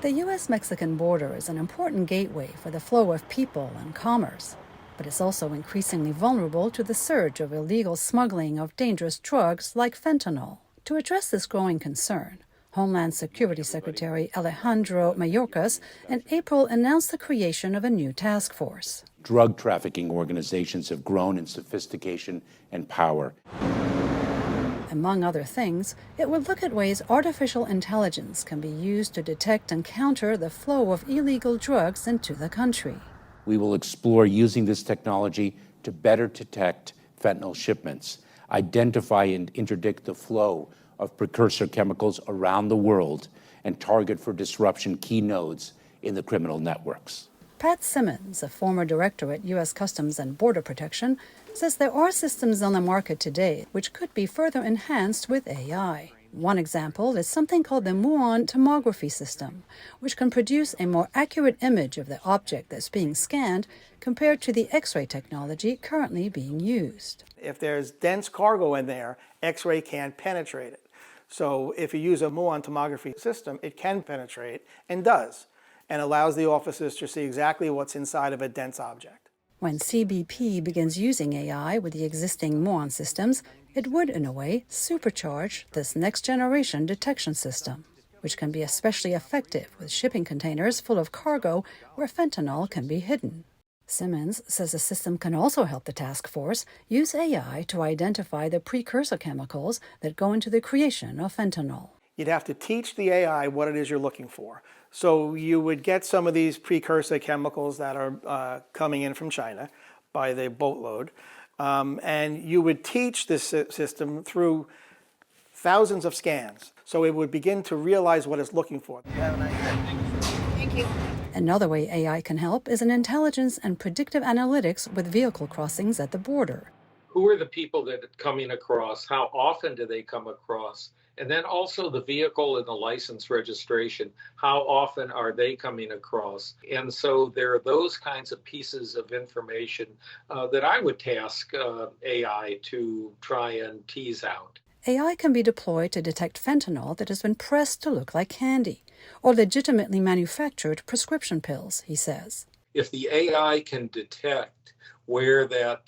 The U.S.-Mexican border is an important gateway for the flow of people and commerce, but it's also increasingly vulnerable to the surge of illegal smuggling of dangerous drugs like fentanyl. To address this growing concern, Homeland Security Secretary Alejandro Mayorkas in April announced the creation of a new task force. Drug trafficking organizations have grown in sophistication and power. Among other things, it would look at ways artificial intelligence can be used to detect and counter the flow of illegal drugs into the country. We will explore using this technology to better detect fentanyl shipments, identify and interdict the flow of precursor chemicals around the world, and target for disruption key nodes in the criminal networks. Pat Simmons, a former director at U.S. Customs and Border Protection, says there are systems on the market today which could be further enhanced with AI. One example is something called the muon tomography system, which can produce a more accurate image of the object that's being scanned compared to the X-ray technology currently being used. If there's dense cargo in there, X-ray can't penetrate it. So if you use a muon tomography system, it can penetrate and does, and allows the officers to see exactly what's inside of a dense object. When CBP begins using AI with the existing muon systems, it would, in a way, supercharge this next-generation detection system, which can be especially effective with shipping containers full of cargo where fentanyl can be hidden. Simmons says the system can also help the task force use AI to identify the precursor chemicals that go into the creation of fentanyl. You'd have to teach the AI what it is you're looking for. So you would get some of these precursor chemicals that are coming in from China by the boatload, and you would teach this system through thousands of scans. So it would begin to realize what it's looking for. Thank you. Another way AI can help is in intelligence and predictive analytics with vehicle crossings at the border. Who are the people that are coming across? How often do they come across? And then also the vehicle and the license registration. How often are they coming across? And so there are those kinds of pieces of information that I would task AI to try and tease out. AI can be deployed to detect fentanyl that has been pressed to look like candy, or legitimately manufactured prescription pills, he says. If the AI can detect where that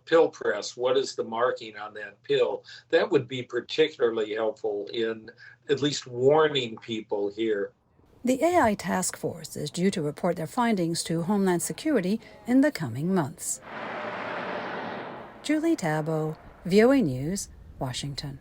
pill press, what is the marking on that pill, that would be particularly helpful in at least warning people here. The AI task force is due to report their findings to Homeland Security in the coming months. Julie Taboh, VOA News, Washington.